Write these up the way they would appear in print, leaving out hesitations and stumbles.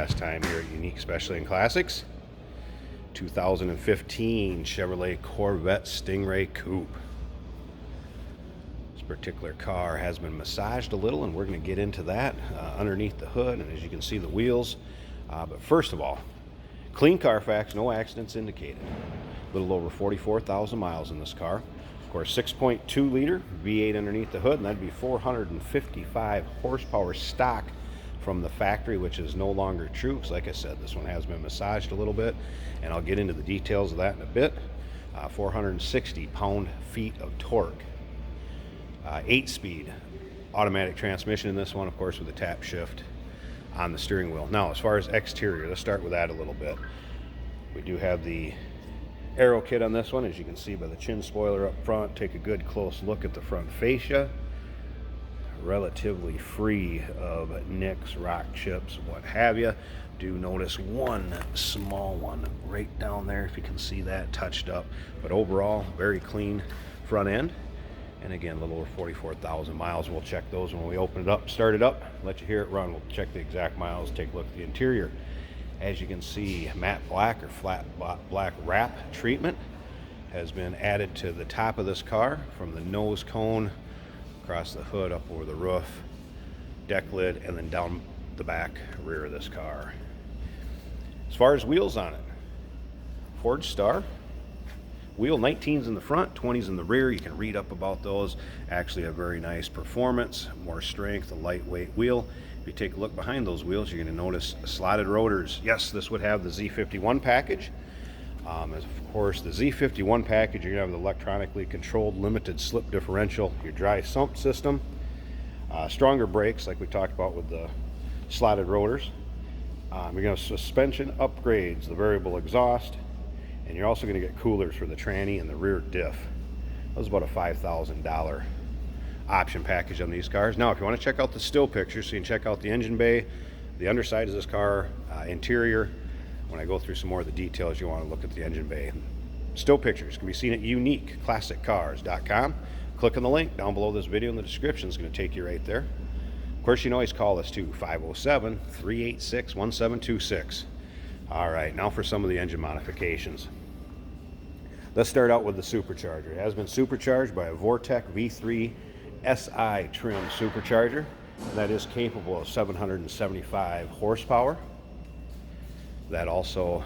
last time here at Unique Specialty and Classics. 2015 Chevrolet Corvette Stingray Coupe. This particular car has been massaged a little, and we're going to get into that underneath the hood, and as you can see, the wheels. But first of all, clean Carfax, no accidents indicated. A little over 44,000 miles in this car. Of course, 6.2 liter V8 underneath the hood, and that'd be 455 horsepower stock from the factory, which is no longer true because, like I said, this one has been massaged a little bit, and I'll get into the details of that in a bit. 460 pound-feet of torque. 8-speed automatic transmission in this one, of course, with a tap shift on the steering wheel. Now, as far as exterior, let's start with that a little bit. We do have the aero kit on this one, as you can see by the chin spoiler up front. Take a good close look at the front fascia. Relatively free of nicks, rock chips, what have you. Do notice one small one right down there, if you can see that touched up, but overall very clean front end. And again, a little over 44,000 miles. We'll check those when we open it up, start it up, let you hear it run. We'll check the exact miles, take a look at the interior. As you can see, matte black or flat black wrap treatment has been added to the top of this car, from the nose cone across the hood, up over the roof, deck lid, and then down the back rear of this car. As far as wheels on it, Ford Star wheel, 19s in the front, 20s in the rear. You can read up about those. Actually a very nice performance, more strength, a lightweight wheel. If you take a look behind those wheels, you're going to notice slotted rotors. Yes, this would have the Z51 package. As of course, the Z51 package, you're going to have the electronically controlled limited slip differential, your dry sump system, stronger brakes like we talked about with the slotted rotors. You're going to have suspension upgrades, the variable exhaust, and you're also going to get coolers for the tranny and the rear diff. That was about a $5,000 option package on these cars. Now, if you want to check out the still pictures, so you can check out the engine bay, the underside of this car, interior. When I go through some more of the details, you want to look at the engine bay. Still pictures can be seen at uniqueclassiccars.com. Click on the link down below this video in the description. It's going to take you right there. Of course, you can always call us too, 507-386-1726. All right, now for some of the engine modifications. Let's start out with the supercharger. It has been supercharged by a Vortec V3 SI trim supercharger. That is capable of 775 horsepower. That also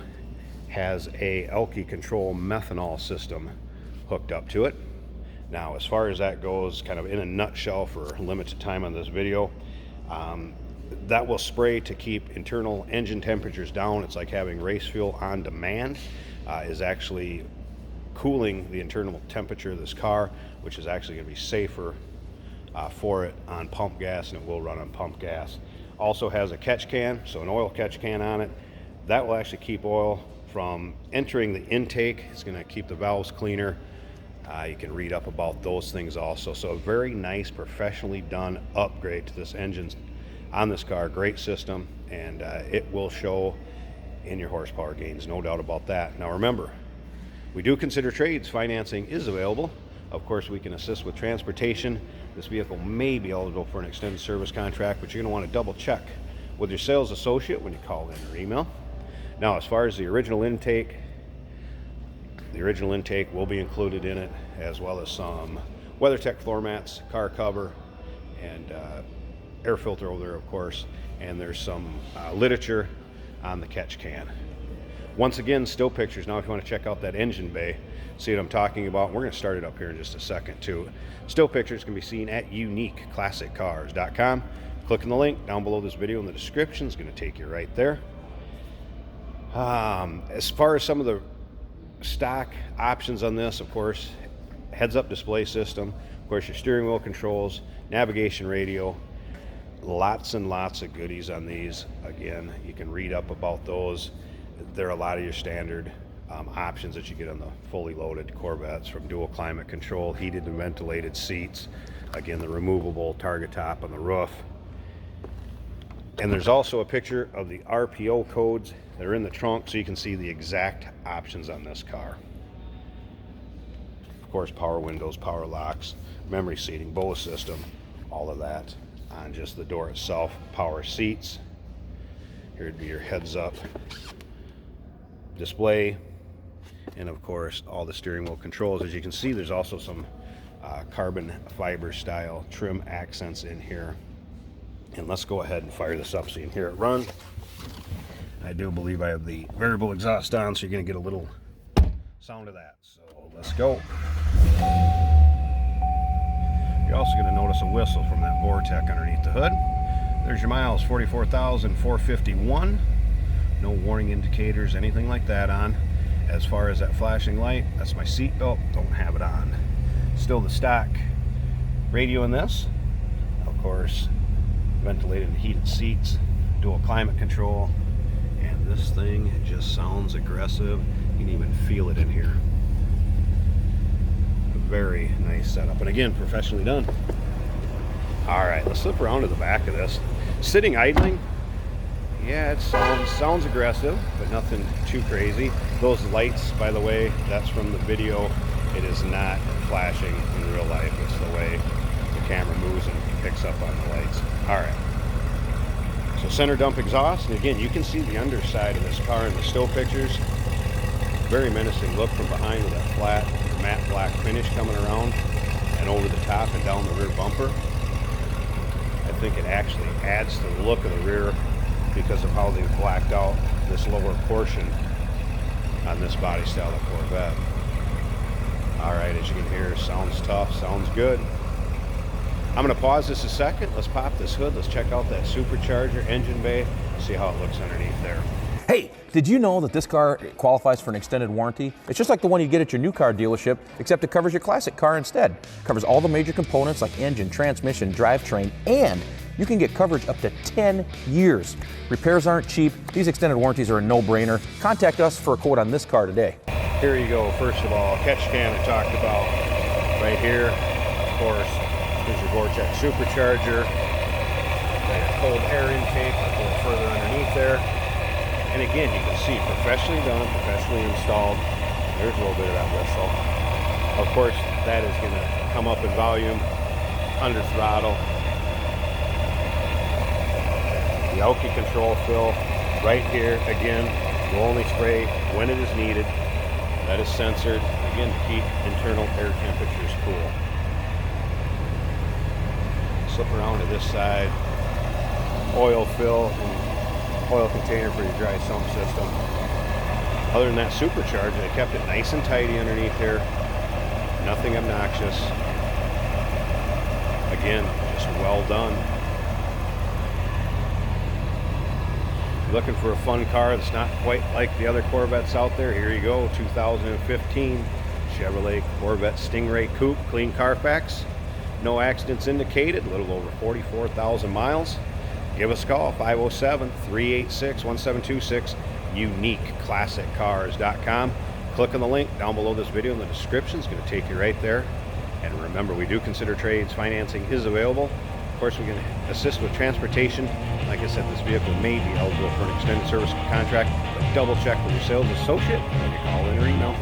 has a Elke control methanol system hooked up to it. Now, as far as that goes, kind of in a nutshell for limited time on this video, that will spray to keep internal engine temperatures down. It's like having race fuel on demand. Is actually cooling the internal temperature of this car, which is actually going to be safer for it on pump gas, and it will run on pump gas. Also has a catch can, so an oil catch can on it. That will actually keep oil from entering the intake. It's going to keep the valves cleaner. You can read up about those things also. So a very nice, professionally done upgrade to this engine on this car. Great system, and it will show in your horsepower gains, no doubt about that. Now remember, we do consider trades. Financing is available. Of course, we can assist with transportation. This vehicle may be eligible for an extended service contract, but you're going to want to double check with your sales associate when you call in or email. Now, as far as the original intake will be included in it, as well as some WeatherTech floor mats, car cover, and air filter over there, of course. And there's some literature on the catch can. Once again, still pictures. Now, if you want to check out that engine bay, see what I'm talking about, we're going to start it up here in just a second too. Still pictures can be seen at uniqueclassiccars.com. Click on the link down below this video in the description. It's going to take you right there. As far as some of the stock options on this, of course, heads-up display system, of course, your steering wheel controls, navigation radio, lots and lots of goodies on these. Again, you can read up about those. They're a lot of your standard options that you get on the fully loaded Corvettes, from dual climate control, heated and ventilated seats, again, the removable target top on the roof. And there's also a picture of the RPO codes that are in the trunk, so you can see the exact options on this car. Of course, power windows, power locks, memory seating, Bose system, all of that on just the door itself, power seats. Here'd be your heads up display, and of course all the steering wheel controls. As you can see, there's also some carbon fiber style trim accents in here. And let's go ahead and fire this up so you can hear it run. I do believe I have the variable exhaust on, so you're going to get a little sound of that. So let's go. You're also going to notice a whistle from that Vortec underneath the hood. There's your miles, 44,451. No warning indicators, anything like that on. As far as that flashing light, that's my seat belt, don't have it on. Still the stock radio in this. Of course, ventilated and heated seats, dual climate control, and this thing just sounds aggressive. You can even feel it in here. A very nice setup, and again, professionally done. All right, let's flip around to the back of this. Sitting idling, yeah, it sounds aggressive, but nothing too crazy. Those lights, by the way, that's from the video. It is not flashing in real life. It's the way the camera moves and picks up on the lights. All right. So center dump exhaust, and again, you can see the underside of this car in the still pictures. Very menacing look from behind with that flat matte black finish coming around and over the top and down the rear bumper. I think it actually adds to the look of the rear because of how they've blacked out this lower portion on this body style of Corvette. All right, as you can hear, sounds tough, sounds good. I'm gonna pause this a second. Let's pop this hood. Let's check out that Supercharger engine bay, see how it looks underneath there. Hey, did you know that this car qualifies for an extended warranty? It's just like the one you get at your new car dealership, except it covers your classic car instead. It covers all the major components like engine, transmission, drivetrain, and you can get coverage up to 10 years. Repairs aren't cheap. These extended warranties are a no-brainer. Contact us for a quote on this car today. Here you go. First of all, catch can I talked about right here. Of course, here's your Vortec Supercharger. Got your cold air intake a little further underneath there. And again, you can see professionally done, professionally installed. There's a little bit of that whistle. Of course, that is going to come up in volume under throttle. The Aoki control fill right here. Again, will only spray when it is needed. That is censored, again, to keep internal air temperatures cool. Slip around to this side. Oil fill and oil container for your dry sump system. Other than that Supercharger, they kept it nice and tidy underneath here. Nothing obnoxious. Again, just well done. Looking for a fun car that's not quite like the other Corvettes out there? Here you go, 2015 Chevrolet Corvette Stingray Coupe, clean Carfax, no accidents indicated, a little over 44,000 miles. Give us a call, 507-386-1726, uniqueclassiccars.com. Click on the link down below this video in the description. It's going to take you right there. And remember, we do consider trades. Financing is available. Of course, we can assist with transportation. Like I said, this vehicle may be eligible for an extended service contract, but double check with your sales associate when you call in or email.